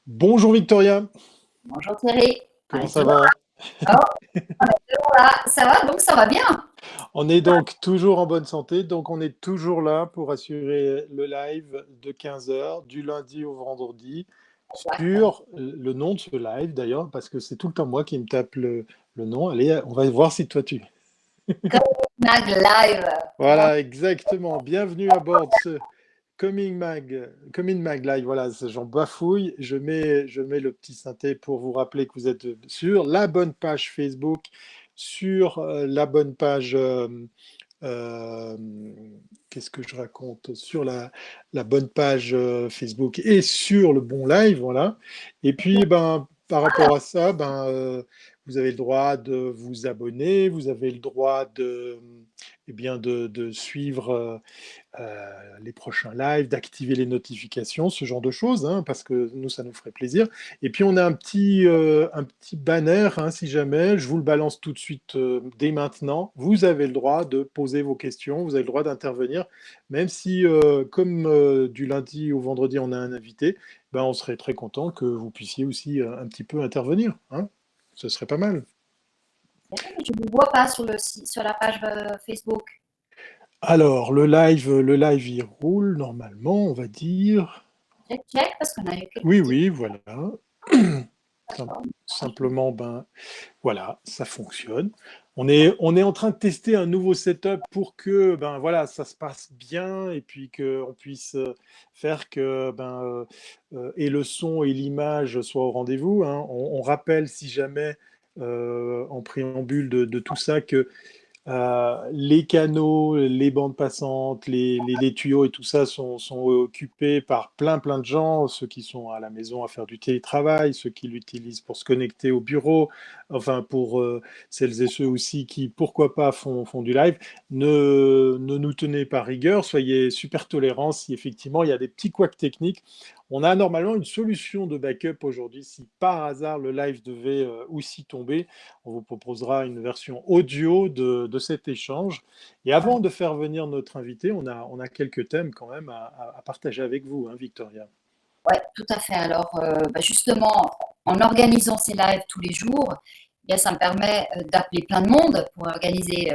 Bonjour Victoria, Bonjour Thierry, on comment est ça toujours va? là. Oh, on est toujours là. Ça va, donc ça va bien. On est donc toujours en bonne santé, donc on est toujours là pour assurer le live de 15 heures du lundi au vendredi Exact. sur le nom de ce live d'ailleurs, parce que c'est tout le temps moi qui me tape le nom. Allez, on va voir si toi tu... Mag Live. Mon- Voilà, exactement. Bienvenue à bord de ce Coming Mag Live. Voilà, j'en bafouille. Je mets le petit synthé pour vous rappeler que vous êtes sur la bonne page Facebook, sur la bonne page euh, qu'est-ce que je raconte sur la bonne page Facebook et sur le bon live, voilà. Et puis, ben, par rapport à ça, ben, vous avez le droit de vous abonner, vous avez le droit eh bien, de suivre les prochains lives, d'activer les notifications, ce genre de choses, hein, parce que nous, ça nous ferait plaisir. Et puis, on a un petit banner, hein, si jamais, je vous le balance tout de suite dès maintenant. Vous avez le droit de poser vos questions, vous avez le droit d'intervenir, même si, comme du lundi au vendredi, on a un invité, ben, on serait très content que vous puissiez aussi un petit peu intervenir. Hein. Ce serait pas mal. Je ne vous vois pas sur la page Facebook. Alors, le live, il roule normalement, on va dire. Check, check, parce qu'on a eu quelques Oui, petits. oui, voilà. Simplement, ben voilà, ça fonctionne. On est en train de tester un nouveau setup pour que ben voilà, ça se passe bien et puis qu'on puisse faire que et le son et l'image soient au rendez-vous. Hein. On rappelle si jamais en préambule de tout ça que les canaux, les bandes passantes, les tuyaux et tout ça sont occupés par plein de gens, ceux qui sont à la maison à faire du télétravail, ceux qui l'utilisent pour se connecter au bureau, enfin pour celles et ceux aussi qui, pourquoi pas, font du live. Ne nous tenez pas rigueur, soyez super tolérants si effectivement il y a des petits couacs techniques. On a normalement une solution de backup aujourd'hui si par hasard le live devait aussi tomber. On vous proposera une version audio de cet échange. Et avant de faire venir notre invité, on a quelques thèmes quand même à partager avec vous, hein, Victoria. Ouais, tout à fait. Alors, justement, en organisant ces lives tous les jours, eh bien, ça me permet d'appeler plein de monde pour organiser,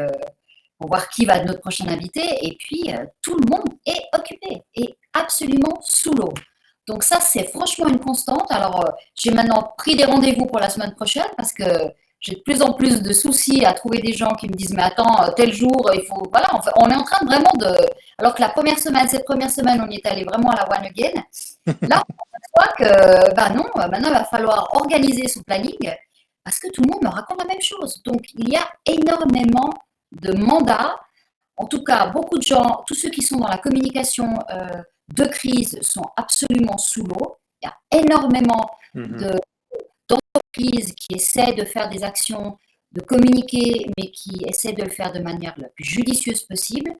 pour voir qui va être notre prochain invité. Et puis, tout le monde est occupé et absolument sous l'eau. Donc ça, c'est franchement une constante. Alors, j'ai maintenant pris des rendez-vous pour la semaine prochaine parce que j'ai de plus en plus de soucis à trouver des gens qui me disent, mais attends, tel jour, il faut... Voilà, on est en train de vraiment de... Alors que la première semaine, cette première semaine, on y est allé vraiment à la one again. Là, on voit que, bah non, maintenant, il va falloir organiser son planning parce que tout le monde me raconte la même chose. Donc, il y a énormément de mandats. En tout cas, beaucoup de gens, tous ceux qui sont dans la communication de crise sont absolument sous l'eau. Il y a énormément Mhm. de- d'entreprises qui essaient de faire des actions, de communiquer, mais qui essaient de le faire de manière la plus judicieuse possible.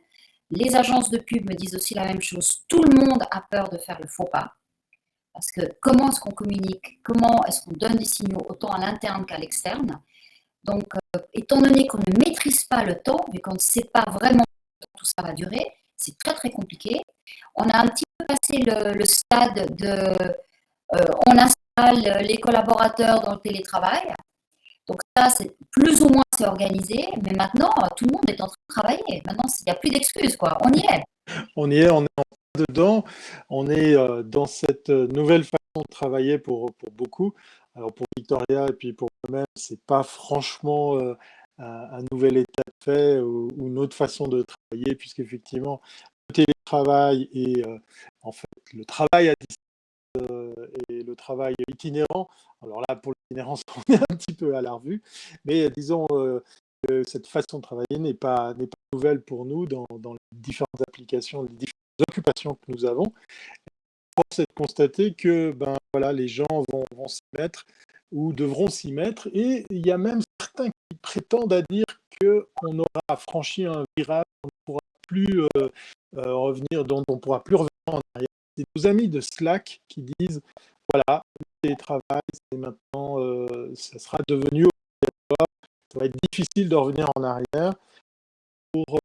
Les agences de pub me disent aussi la même chose. Tout le monde a peur de faire le faux pas. Parce que comment est-ce qu'on communique? Comment est-ce qu'on donne des signaux autant à l'interne qu'à l'externe? Donc, étant donné qu'on ne maîtrise pas le temps, vu qu'on ne sait pas vraiment tout ça va durer, c'est très très compliqué. On a un petit peu passé le stade de on installe les collaborateurs dans le télétravail. Donc ça, c'est plus ou moins c'est organisé, mais maintenant, tout le monde est en train de travailler. Maintenant, il n'y a plus d'excuses, quoi. On y est. On est dedans, on est dans cette nouvelle façon de travailler pour beaucoup. Alors pour Victoria et puis pour moi-même, c'est pas franchement un nouvel état de fait ou une autre façon de travailler, puisqu'effectivement, le télétravail et en fait le travail à et le travail itinérant. Alors là, pour l'itinérance, on est un petit peu à la revue, mais disons que cette façon de travailler n'est pas nouvelle pour nous dans les différentes applications, les différentes occupations que nous avons. Force est de constater que ben, voilà, les gens vont s'y mettre ou devront s'y mettre, et il y a même certains qui prétendent à dire qu'on aura franchi un virage, on ne pourra plus revenir, dont on ne pourra plus revenir en arrière. C'est nos amis de Slack qui disent voilà, le télétravail, c'est maintenant, ça sera devenu obligatoire, ça va être difficile de revenir en arrière. Pour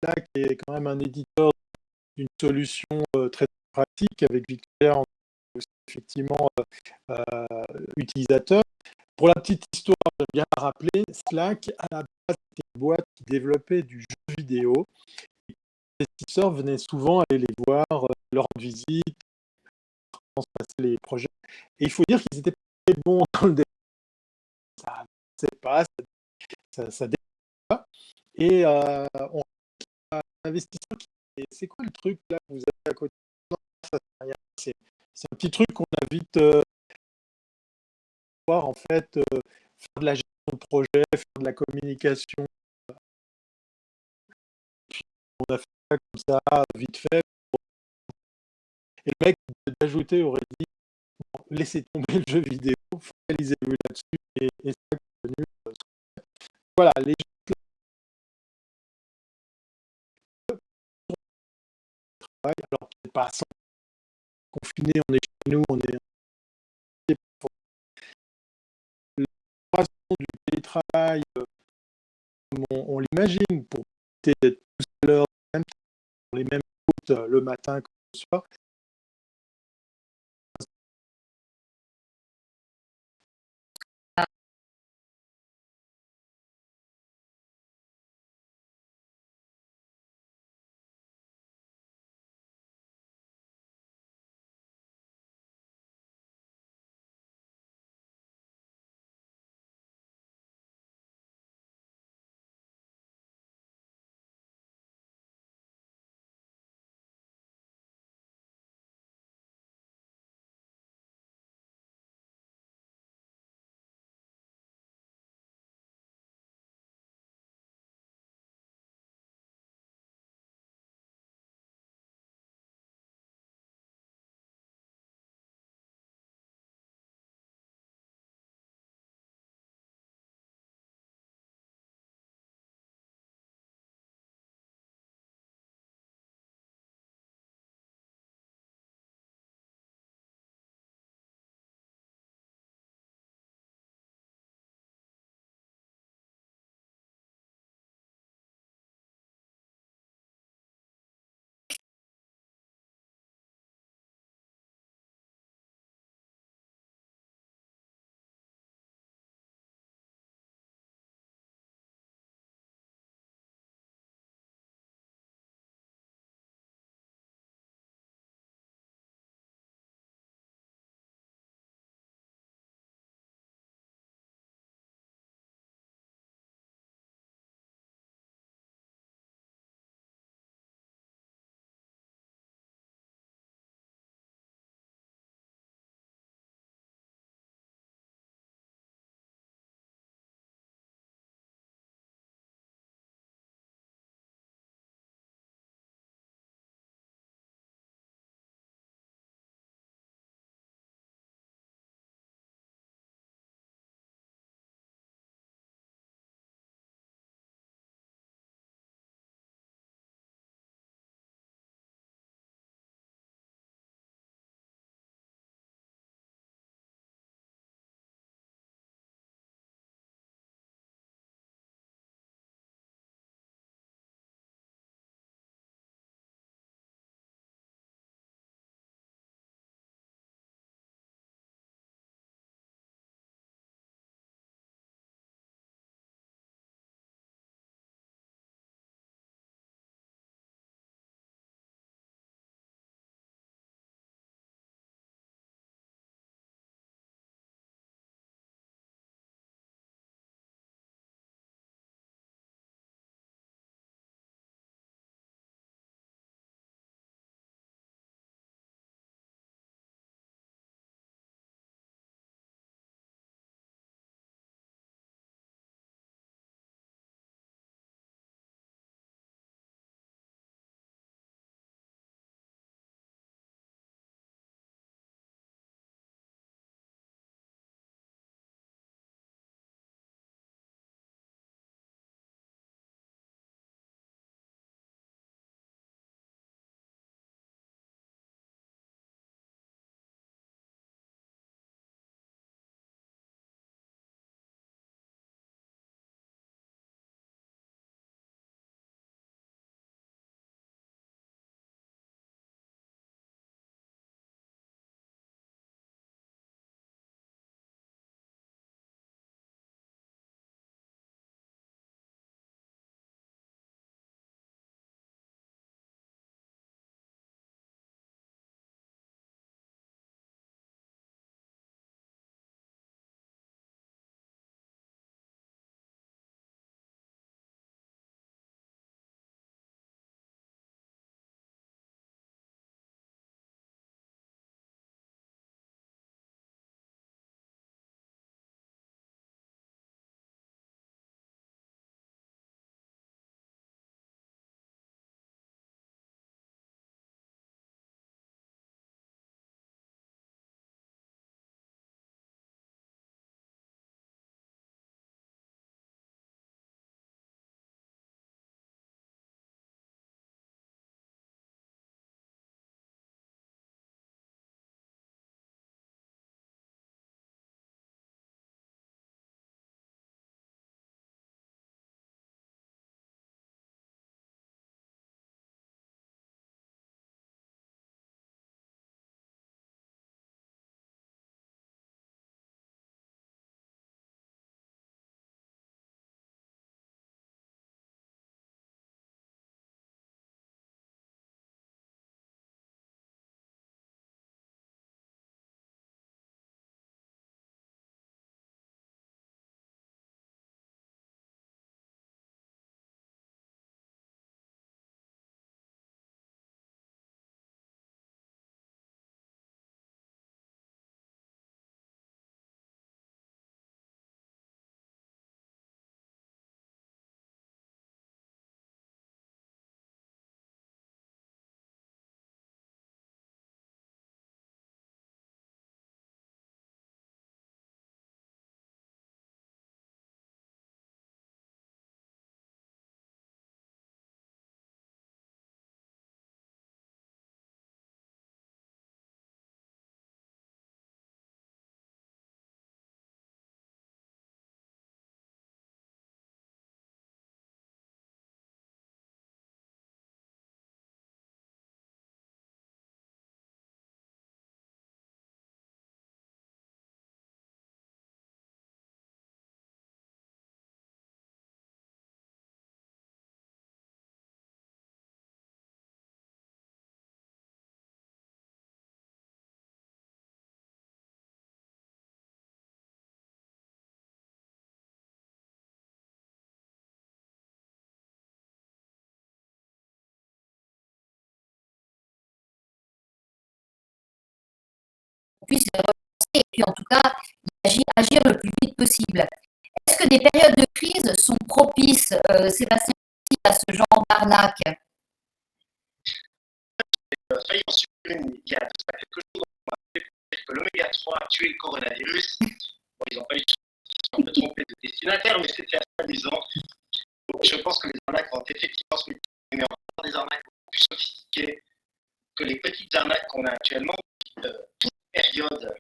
Slack est quand même un éditeur d'une solution très pratique avec Victoria. aussi effectivement utilisateurs. Pour la petite histoire, j'aime bien rappeler, Slack, à la base, c'était une boîte qui développait du jeu vidéo. Les investisseurs venaient souvent aller les voir, leur rendre visite, comment se passaient les projets. Et il faut dire qu'ils étaient très bons dans le développement. Ça ne pas, ça dépassait pas. Et on a un investisseur qui dit, c'est quoi le truc là que vous avez à côté? Non, ça c'est rien. C'est un petit truc qu'on a vite voir en fait faire de la gestion de projet, faire de la communication. Puis on a fait ça comme ça, vite fait. Et le mec d'ajouter aurait dit bon, laissez tomber le jeu vidéo, focalisez-vous là-dessus et ça est devenu. Voilà, les gens travaillent, alors peut-être pas à 100 confinés, on est chez nous, on est l'instauration du télétravail, comme on l'imagine, pour éviter d'être tous à l'heure, les mêmes routes le matin comme le soir, puisse les relancer et puis en tout cas agir le plus vite possible. Est-ce que des périodes de crise sont propices, Sébastien, à ce genre d'arnaque? Failli en supprimer il y a de ça quelques jours, on m'a fait dire que l'oméga 3 a tué le coronavirus. Bon, ils n'ont pas eu de chance, ils se sont un peu trompés de destinataire, mais c'était assez amusant. Je pense que les arnaques vont effectivement se multiplier, mais encore des arnaques beaucoup plus sophistiquées que les petites arnaques qu'on a actuellement. Toute période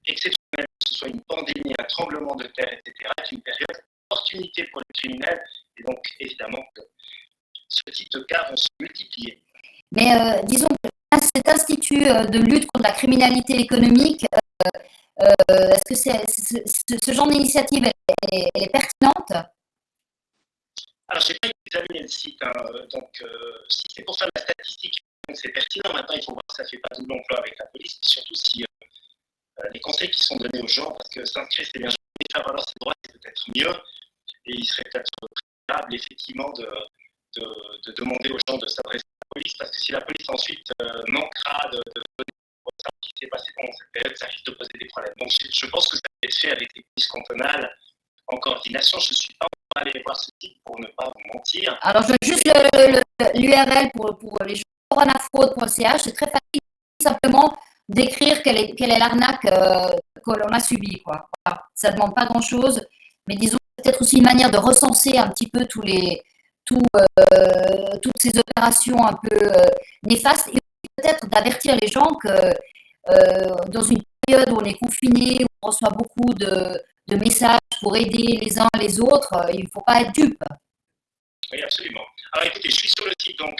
exceptionnelle, que ce soit une pandémie, un tremblement de terre, etc., est une période d'opportunité pour les criminels. Et donc, évidemment, que ce type de cas vont se multiplier. Mais disons que cet institut de lutte contre la criminalité économique, est-ce que ce genre d'initiative elle est pertinente? Alors, je n'ai pas examiné le site, hein, donc si c'est pour faire de la statistique, c'est pertinent. Maintenant, il faut voir que ça ne fait pas double emploi avec la police, et surtout si les conseils qui sont donnés aux gens, parce que s'inscrire, c'est bien, faire valoir ses droits, c'est peut-être mieux, et il serait peut-être préférable, effectivement, de demander aux gens de s'adresser à la police, parce que si la police ensuite manquera de savoir ce qui s'est passé pendant cette période, ça risque de poser des problèmes. Donc, je pense que ça va être fait avec les polices cantonales en coordination. Je ne suis pas aller voir ce site pour ne pas vous mentir. Alors, je veux juste l'URL pour les gens, coronafraude.ch, c'est très facile, simplement d'écrire quelle est l'arnaque que l'on a subie, quoi. Voilà. Ça ne demande pas grand-chose, mais disons peut-être aussi une manière de recenser un petit peu toutes ces opérations un peu néfastes et peut-être d'avertir les gens que dans une période où on est confiné, où on reçoit beaucoup de messages pour aider les uns les autres, il ne faut pas être dupe. Oui, absolument. Alors écoutez, je suis sur le site, donc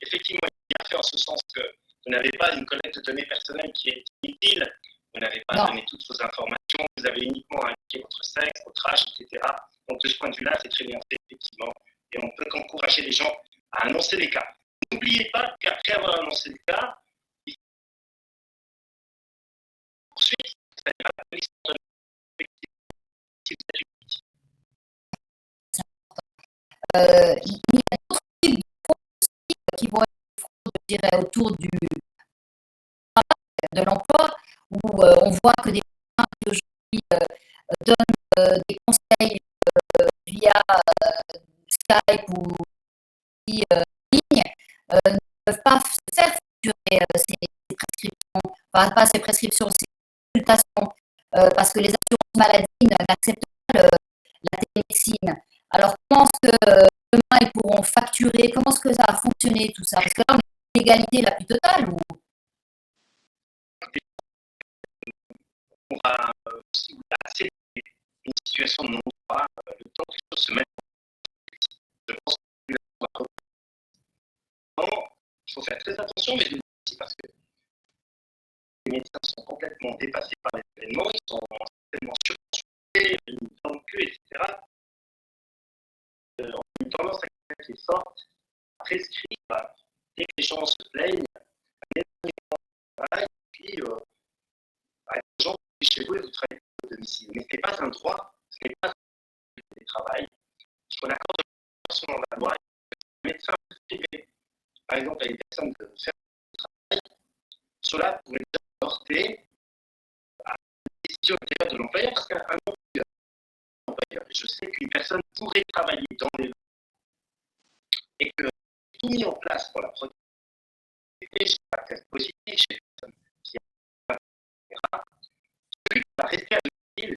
effectivement, il y a fait en ce sens que vous n'avez pas une collecte de données personnelles qui est inutile, vous n'avez pas donné toutes vos informations, vous avez uniquement indiqué votre sexe, votre âge, etc. Donc de ce point de vue-là, c'est très bien fait, effectivement, et on peut qu'encourager les gens à annoncer les cas. N'oubliez pas qu'après avoir annoncé le cas, il faut poursuivre, c'est-à-dire la police si vous êtes il y a d'autres types de fraudes qui vont être fraudes, je dirais, autour de l'emploi, où on voit que des gens qui aujourd'hui donnent des conseils via Skype ou ligne ne peuvent pas se faire facturer ces prescriptions, enfin, pas ces prescriptions, ces consultations, parce que les assurances maladie n'acceptent pas la télémédecine. Alors, comment est-ce que demain ils pourront facturer? Comment est-ce que ça va fonctionner tout ça? Parce que là, on est dans l'égalité la plus totale. Ou... on va, si vous avez une situation de non-droit, le temps que les choses se mettent en place, je pense qu'il faut faire très attention, mais je le dis aussi parce que les médecins sont complètement dépassés par les événements, ils sont tellement surconsultés, ils nous tendent le cul, etc. On a une tendance à qui est forte à prescrire dès que les gens se plaignent, un énormément de travail, et puis les gens qui chez vous et vous travaillez au domicile. Mais ce n'est pas un droit, ce n'est pas un travail. Il faut l'accord de selon la loi. Un médecin privé, par exemple, à une personne de faire du travail, cela pourrait porter à une décision intérieure de l'employeur parce qu'un employeur, je sais qu'une personne pourrait travailler dans les lois et que tout mis en place pour la protéger chez la test positive, chez les personnes qui ont etc. Celui qui va rester à domicile,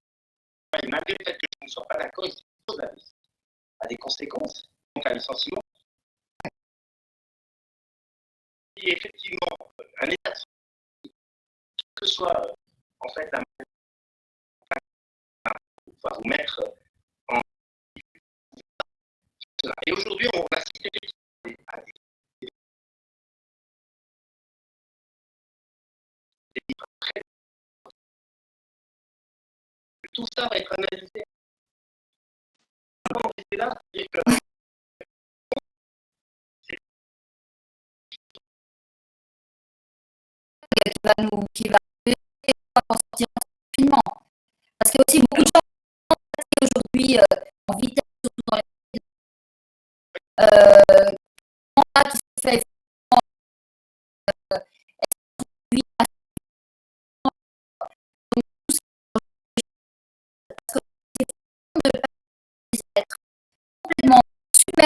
malgré le fait que je ne sois pas d'accord, il s'expose à des conséquences, donc un licenciement. Et effectivement, un état de que ce soit en fait un va vous mettre en cela. Et aujourd'hui, on assiste effectivement à des très... Tout ça va être analysé. Avant d'être là, c'est que qui va en sortir rapidement. Parce qu'il y a aussi beaucoup de gens aujourd'hui en vitesse, surtout dans les qui se fait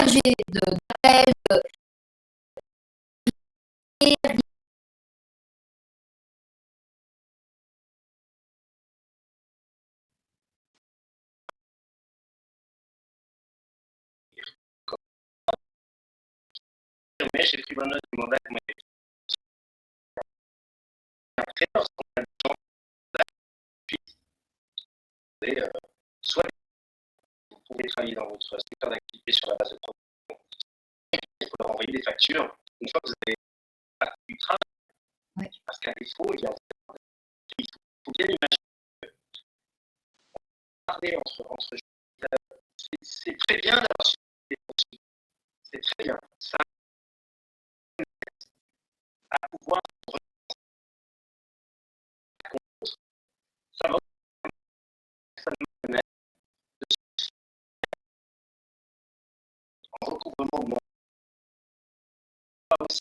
submergé d'appels, mais j'ai pris bonne note du mandat que vous m'avez fait. Après, lorsqu'on a des gens qui soit vous pouvez travailler dans votre secteur d'activité sur la base de production, il faut leur envoyer des factures. Une fois que vous avez parti du travail, parce qu'à défaut, il faut bien imaginer parler entre c'est très bien d'avoir su des poursuites. C'est très bien. Ça à pouvoir ça va ça nous permet en recouvrement de mon aussi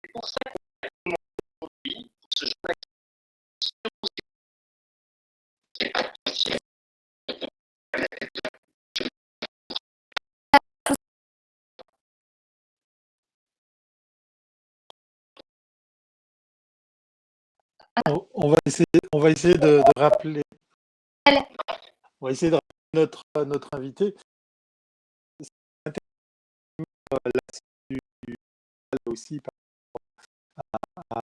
c'est pour ça qu'on aujourd'hui pour ce genre d'activité. On va essayer de rappeler, on va essayer de rappeler notre invité. Là, aussi par rapport à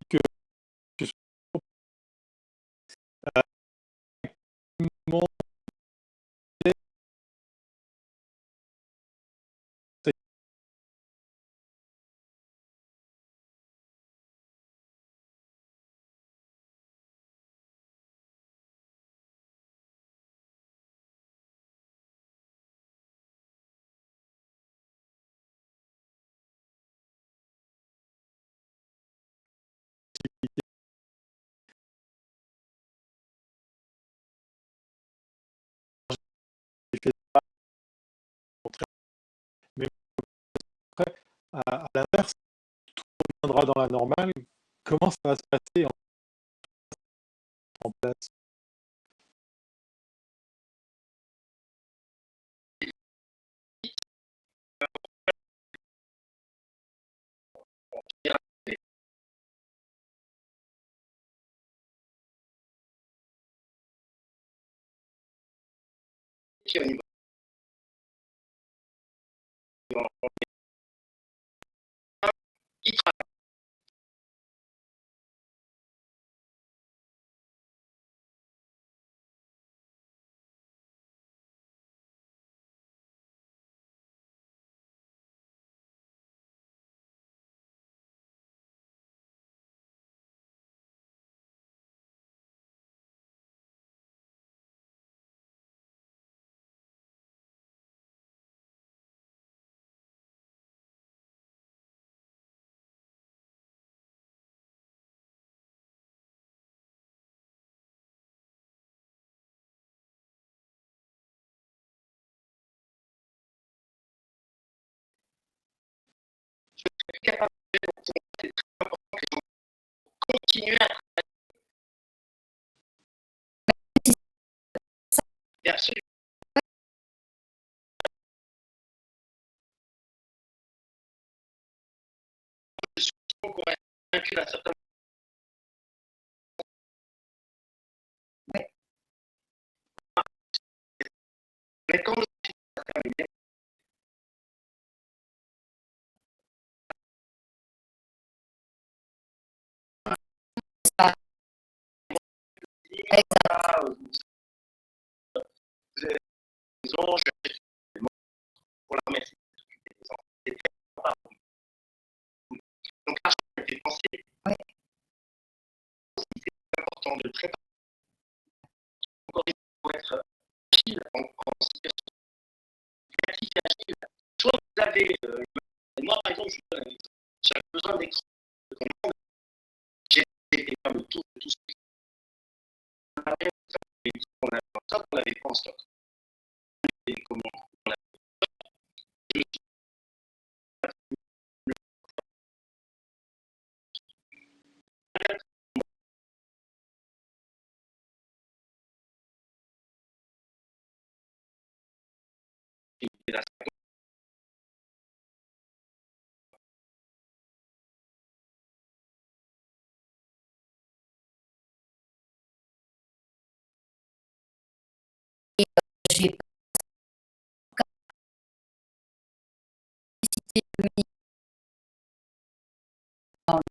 que je suis mais après, à l'inverse, tout reviendra dans la normale. Comment ça va se passer en place? Au niveau il travaille. Je suis capable de faire pour moi, c'est très important que les gens continuent à travailler absolument. Je suis convaincu d'un certain mais quand le film est terminé, vous avez raison, je vais pour la remercier de s'occuper des enfants. C'est très important. Donc là, je me fais penser, c'est important de le préparer. Encore une fois, pour être agile en situation créative et agile, soit avez, moi par exemple, je vous donne un exemple. J'avais besoin d'écran de commande, j'ai été faire le tour de tout ce qui avait, on l'avait pas en stock. Et comment on l'avait je me suis dit, là, J'ai cité Dominique dans le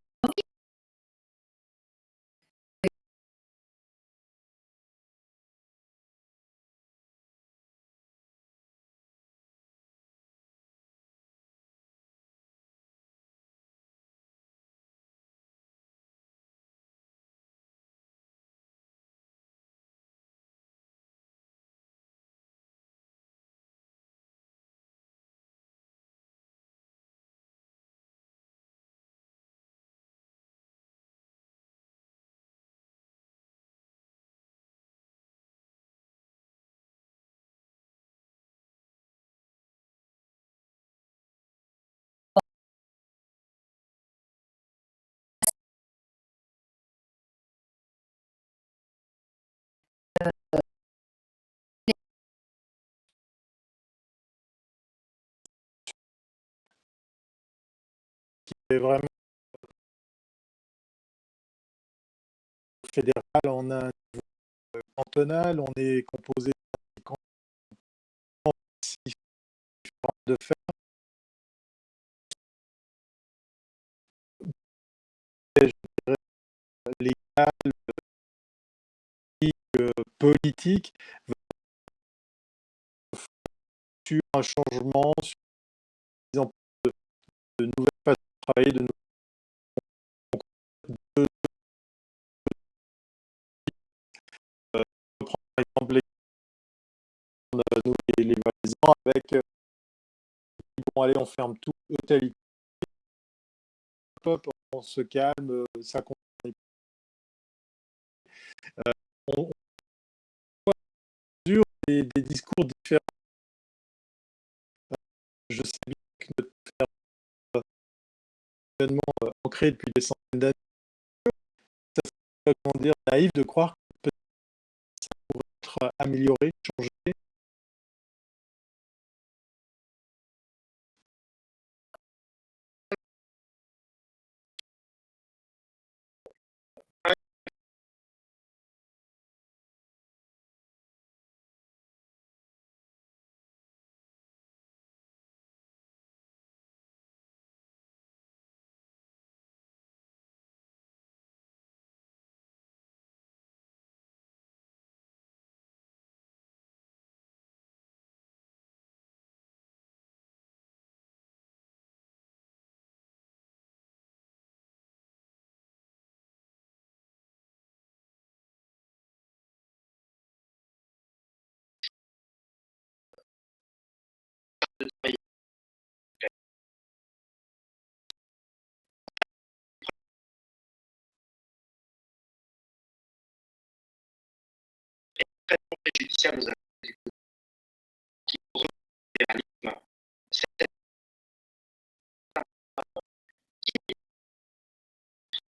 C'est vraiment fédéral, on a un niveau cantonal, on est composé de cantons si différents de faire je dirais, légal, politique, sur un changement, sur la mise en place de nouvelles façons de travailler, de nouvelles de, reprendre par exemple nous les voisins avec bon allez on ferme tout, hôtel, hop, on se calme, ça continue. On mesure des discours différents. Je sais bien que notre événement ancré depuis des centaines d'années, ça serait comment dire, naïf de croire que peut-être ça pourrait être amélioré, changé. de travailler très préjudiciable aux individus qui réalisme. C'est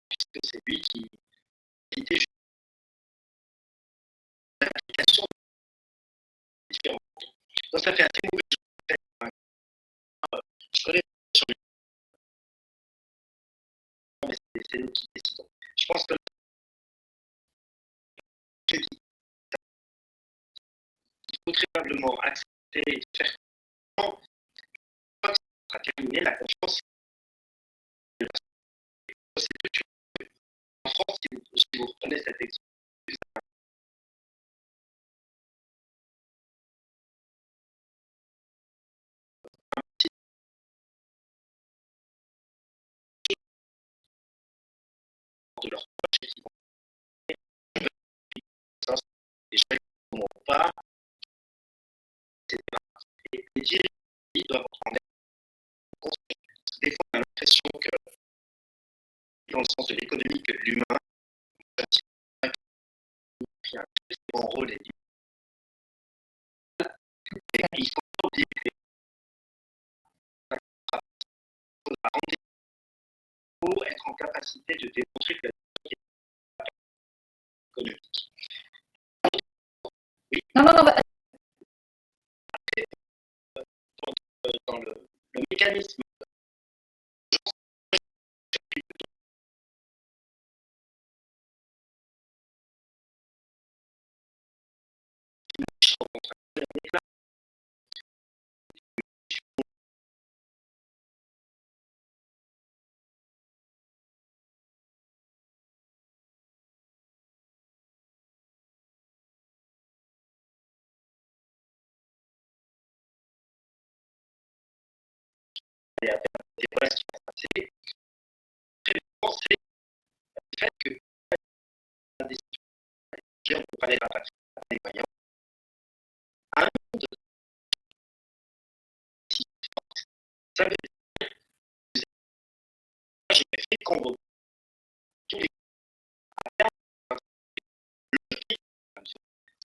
puisque c'est lui qui était juste l'application différente. Donc ça fait assez mauvais. Je connais sur mais c'est nous qui décidons. Je pense que je dis, il faut très probablement accepter et faire quand ça sera terminé, la confiance, c'est que tu en France, si vous reprenez cette exemple, de leur poche et qui vont les gens ne vont pas, etc. Et les dirigeants doivent prendre l'impression que, dans le sens de l'économie, que l'humain a pris un très grand rôle et il faut pas oublier que faut être en capacité de démontrer que la économique. Oui. Non, non, non. Dans le mécanisme des voilà ce qui va se passer. Très bien, c'est le fait que on peut parler de la patrie des moyens. À un moment donné, ça veut dire que je vais faire convoquer tous les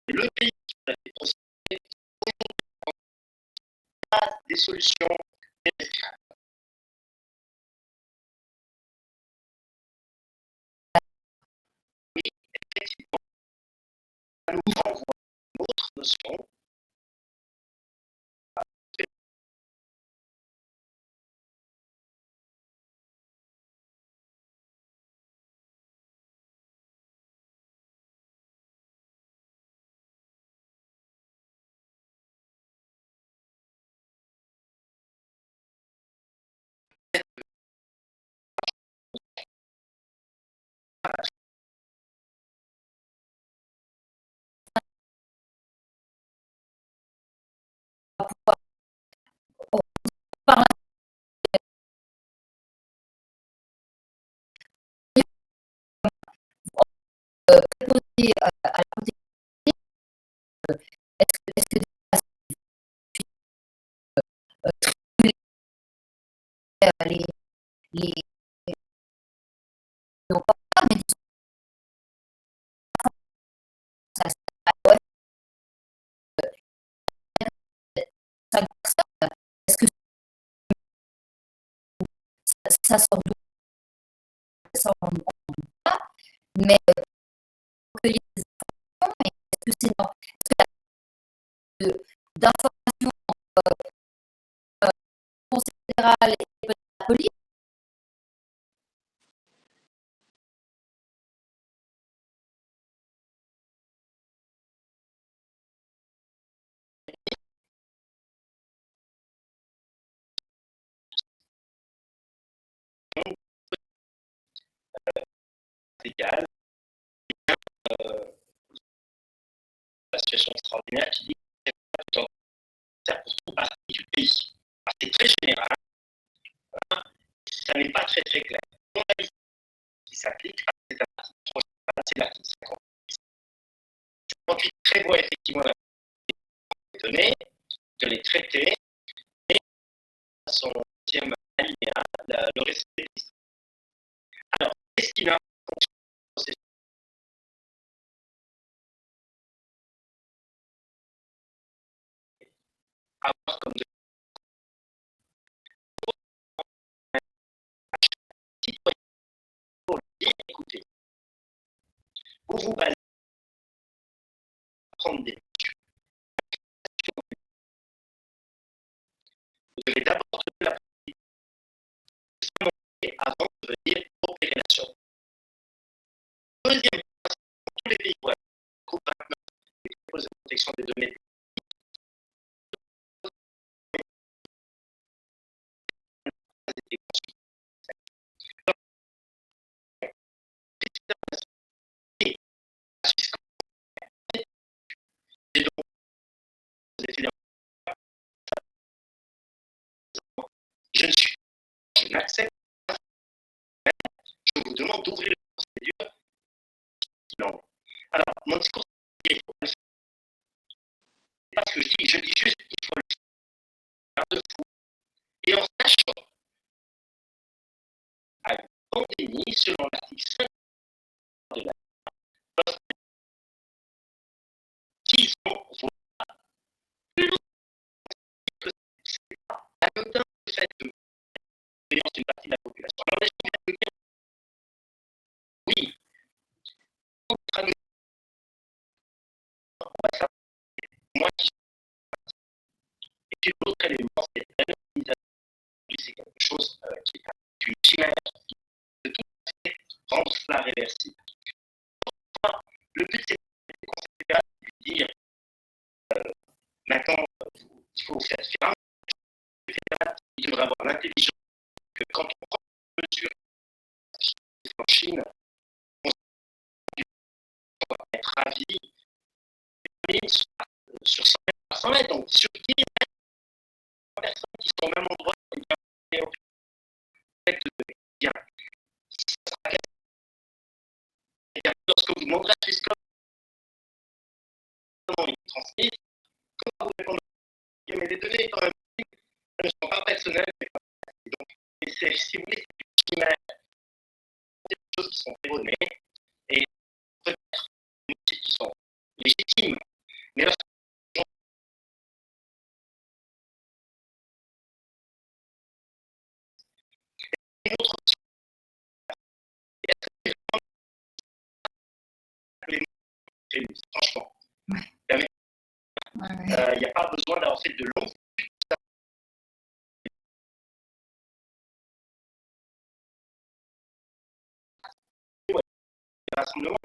le pays qui a des possibilités des solutions efficaces. Oui, effectivement, ça nous renvoie à une autre notion. Préposé à la protection, est-ce que les, les non pas, mais disons, ça, ouais, 5 personnes, est-ce que ça sort d'où? Ça sort en pas, mais recueillir des informations, est-ce que c'est d'informations considérables et peut-être la police? Légale, la situation extraordinaire qui dit que c'est pour toute partie du pays. C'est très général, hein, ça n'est pas très très clair. Mon avis qui s'applique à cet article, c'est l'article 58 prévoit effectivement la données, de les traiter, et à son deuxième alinéa, le respect des listes. Alors, qu'est-ce qu'il a avoir comme de citoyen pour dire, écoutez, vous vous basez à prendre des mesures. Vous devez d'abord donner la possibilité avant de venir opérer la chose. Deuxième point, pour tous les pays où groupe 29 les clauses de protection des données et donc, je ne suis je n'accepte pas, je vous demande d'ouvrir la procédure. Non. Alors, mon discours, c'est pas ce que je dis juste qu'il faut le faire de fou et en sachant pandémie, selon l'article 5 de la loi, qu'ils ont que c'est pas anodin le fait de violence d'une partie de la population. Alors les gens viennent de dire oui, on va savoir, moi qui et puis l'autre élément, c'est l'anonymisation. C'est quelque chose qui est une chimère de tout à fait rendre cela réversible. Enfin, le but, c'est de dire maintenant, il faut faire faire. Il devrait avoir l'intelligence que quand on prend une mesure en Chine, on va être ravi sur 100 mètres par 100 mètres. Donc, sur 10 personnes qui sont au même endroit, et bien, lorsque vous demandez à Swisscom comment il transmet, comment vous répondez, mais les données quand même ne sont pas personnelles. Donc, si vous voulez, c'est une chimère, des choses qui sont erronées et peut-être des qui sont légitimes, mais lorsque une autre franchement, il n'y a pas besoin d'avoir fait de longues rassemblements.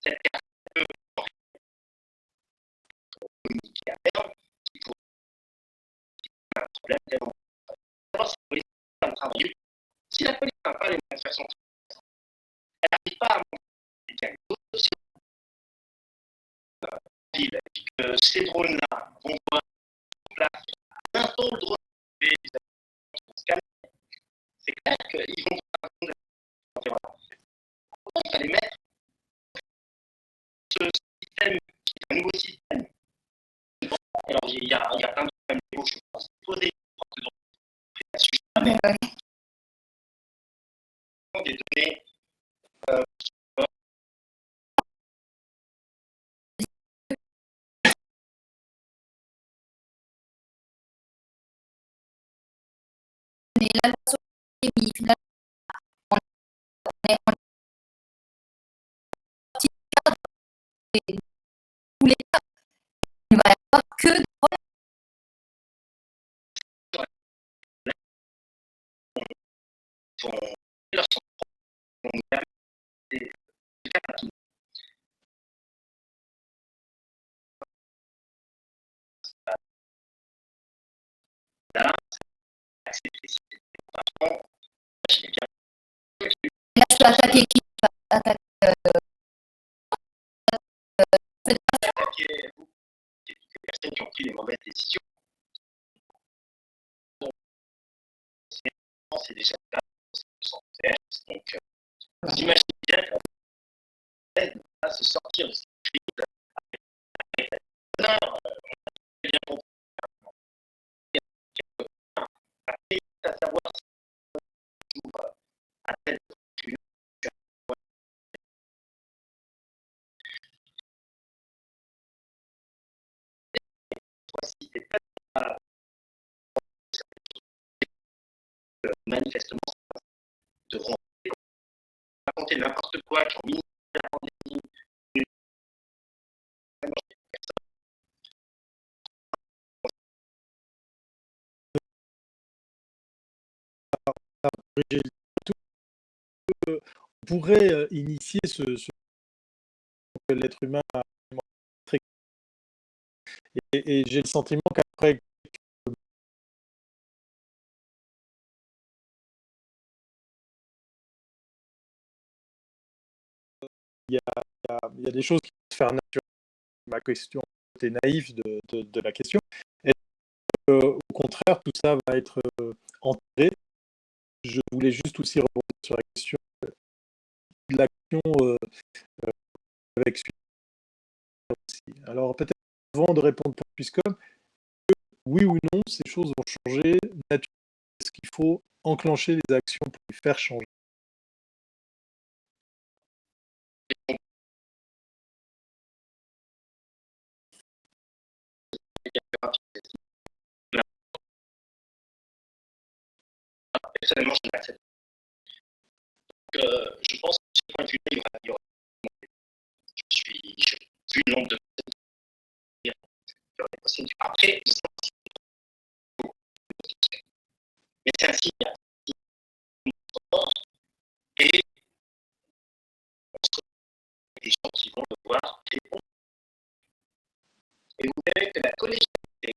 Cette carte peut communiquer à terme, il faut un problème tellement. D'abord, si la police n'a pas travaillé, si la police n'a pas les mêmes façons, elle n'arrive pas à monter des diagnostics ville, et puis que ces drones-là vont voir en place bientôt le drone c'est clair qu'ils vont faire il fallait mettre ce système qui est un nouveau système. Alors il y a plein de problèmes légaux, je pense, poser des données mais la loi sur l'épidémie, finalement, on est sorti du cadre de tous les cas. Il ne va y avoir que des problèmes. Là, je peux attaquer qui? Attaquer les personnes qui ont pris les mauvaises décisions. C'est déjà donc, vous imaginez bien qu'elle va se sortir de cette crise avec la bonheur, on a bien compris. À savoir si à telle c'était pas manifestement de raconter n'importe quoi qui ont mis la pandémie. On pourrait initier ce que l'être humain a très... Et j'ai le sentiment qu'après il y a des choses qui vont se faire naturellement. Ma question était naïve de la question. Et au contraire, tout ça va être enterré. Je voulais juste aussi rebondir sur la question de l'action avec Swisscom. Alors peut-être avant de répondre pour Swisscom, oui ou non, ces choses vont changer naturellement. Est-ce qu'il faut enclencher les actions pour les faire changer? Personnellement, je l'accepte. Donc, je pense que de ce point de vue-là, il y aura j'ai vu le nombre de personnes qui ont des possibles. Après, mais c'est un signal fort et on se retrouve avec des gens qui vont le voir répondre. Et vous verrez que la collégialité,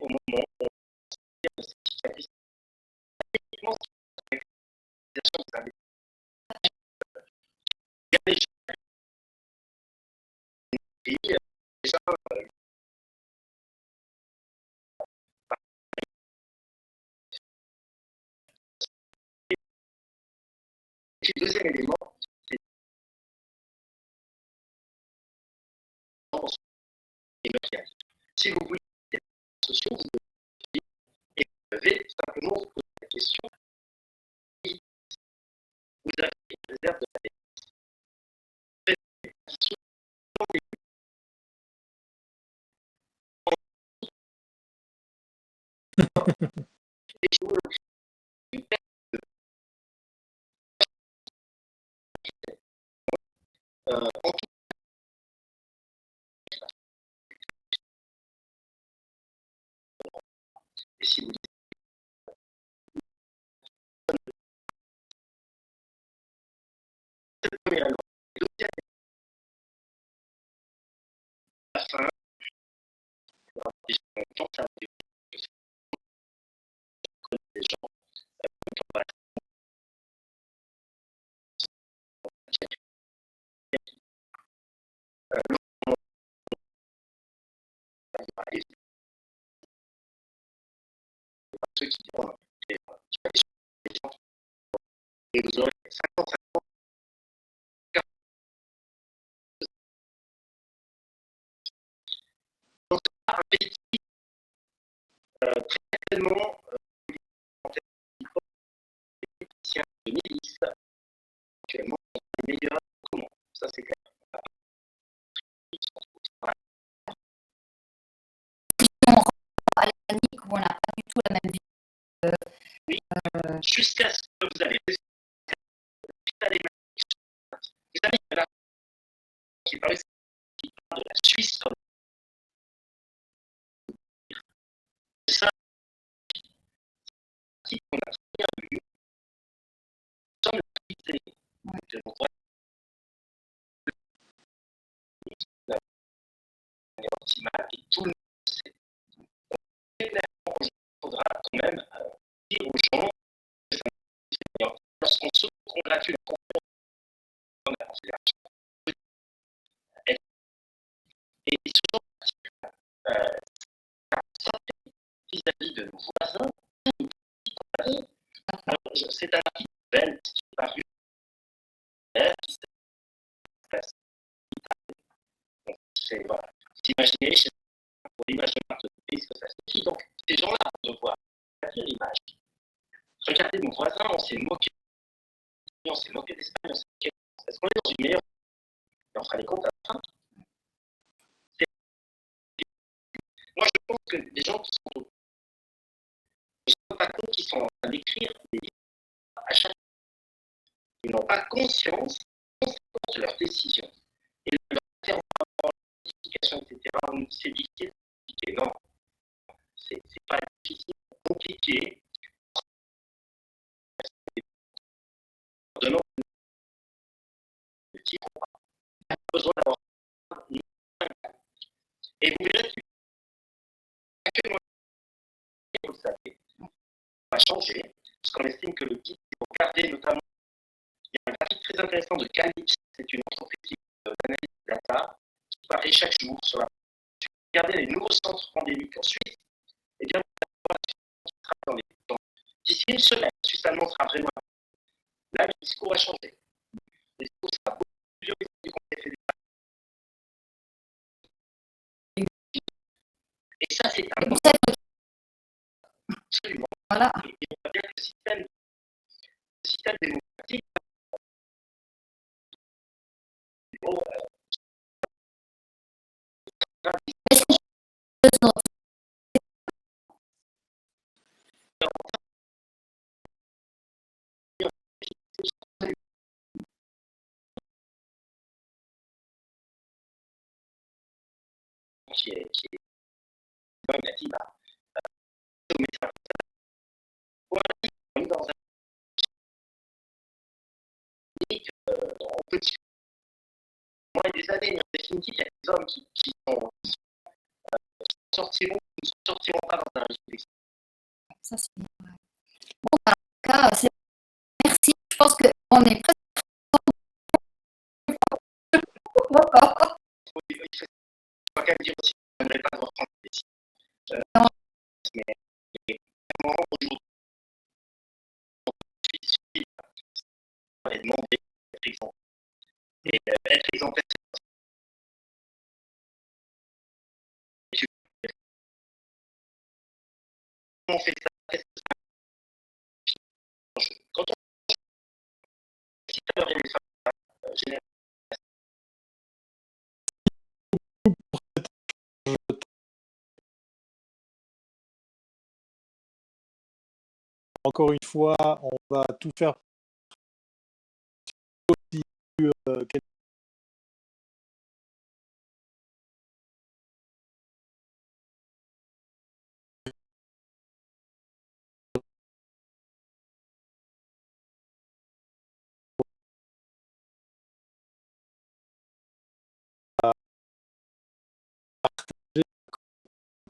au moment où on se dit que c'est techniquement, c'est une organisation déjà, et le deuxième élément, c'est les médias. Si vous voulez des réseaux sociaux, vous devez simplement vous poser la question si vous avez une réserve de la défense. En tout cas, et si vous dites le premier élément, le deuxième à la fin, il y aura des gens en même temps, ça va connaître des gens, on va aller ceux qui diront et vous aurez 50-50. Donc, un pays très certainement en termes de politiciens de milices, actuellement, sont les meilleurs comment. Ça, c'est clair. À la panique où on n'a pas du tout la même vie. Oui, jusqu'à ce que vous avez réussi à les mettre. Vous avez là qui parle de la Suisse comme ça, qui on a très bien vu, sans la qualité de nos droits la manière optimale et tout le monde sait. Il faudra quand même dire aux gens lorsqu'on se congratule en la considération. Et souvent, vis-à-vis de nos voisins, c'est un article belge qui est paru qui s'intéresse. C'est voilà. Vous imaginez, pour l'image de marque de pays, ce que ça signifie. Donc, ces gens-là vont devoir bâtir l'image. Regardez nos voisins, on s'est moqué d'Espagne, on s'est moqué. Est-ce qu'on est dans une meilleure et on fera les comptes à la fin. Moi, je pense que les gens qui sont au ne sont pas compte qu'ils sont en train d'écrire des livres à chaque fois. Ils n'ont pas conscience de leurs décisions. Et leur interprétation, etc., c'est difficile. Non, c'est pas difficile, c'est compliqué. Donnant le type, on a besoin d'avoir une. Et vous verrez qu'actuellement, vous le savez, va changer, parce qu'on estime que le guide, il faut garder notamment, il y a un graphique très intéressant de Calypso, c'est une entreprise qui analyse de data, qui paraît chaque jour sur la. Regardez les nouveaux centres pandémiques en Suisse, et bien, dans les temps. D'ici une semaine, la Suisse allemande sera vraiment. Là, le discours va changer. Le discours sera beaucoup plus violent du Conseil fédéral. Et ça, c'est un. Absolument. Voilà. Et on voit bien que le système démocratique, dans qui est il a dit, bah, on est dans un clinique, en petit des années, mais en définitive, il y a des hommes qui sortiront ou ne sortiront pas dans un régime. ça, c'est bien. Bon, en tout cas, merci. Je pense qu'on est presque encore. Il faut quand même dire aussi qu'on n'aimerait pas de reprendre des décisions. Mais vraiment, aujourd'hui, on est demandé d'être exemplaire. Et être exemplaire, on fait ça, quand on si tu as les femmes généralement, Encore une fois, on va tout faire aussi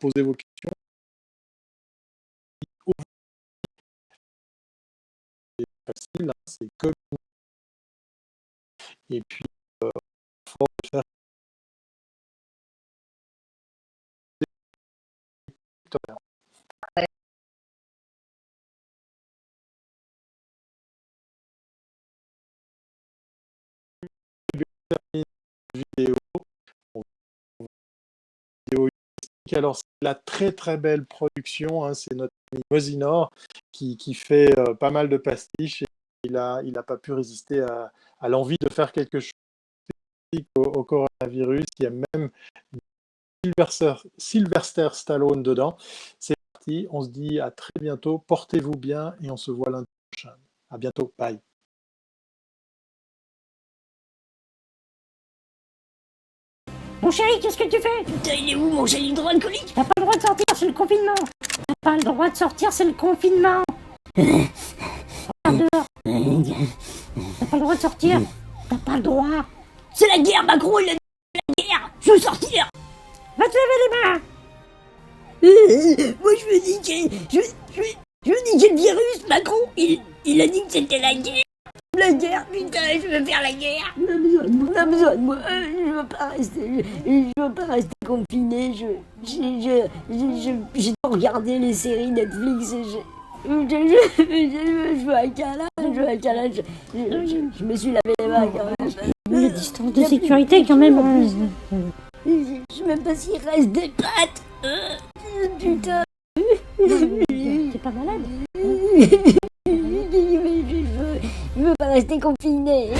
poser vos questions. C'est facile, hein, c'est comme et puis faut faire vidéo. Alors, c'est la très très belle production, hein, c'est notre ami Mosinor qui fait pas mal de pastiches et il a pas pu résister à l'envie de faire quelque chose au coronavirus. Il y a même Sylvester Stallone dedans. C'est parti, on se dit à très bientôt, portez-vous bien et on se voit lundi prochain. À bientôt, bye. Mon chéri, qu'est-ce que tu fais? Putain, il est où mon gel hydroalcoolique? T'as pas le droit de sortir, c'est le confinement. T'as pas le droit de sortir, c'est le confinement. Regarde dehors. T'as pas le droit de sortir. T'as pas le droit. C'est la guerre, Macron, il a dit la guerre. Je veux sortir. Va te laver les mains. Moi, je veux niquer. Je veux niquer le virus, Macron. Il a dit que c'était la guerre. La guerre, putain, je veux faire la guerre. On a besoin de moi. Je veux pas rester confiné. J'ai pas regardé les séries Netflix. Je veux un câlin. Je me suis lavé les mains quand même. La distance de sécurité quand même. Je sais même pas s'il reste des pattes. Putain. T'es pas malade? Je veux pas rester confiné.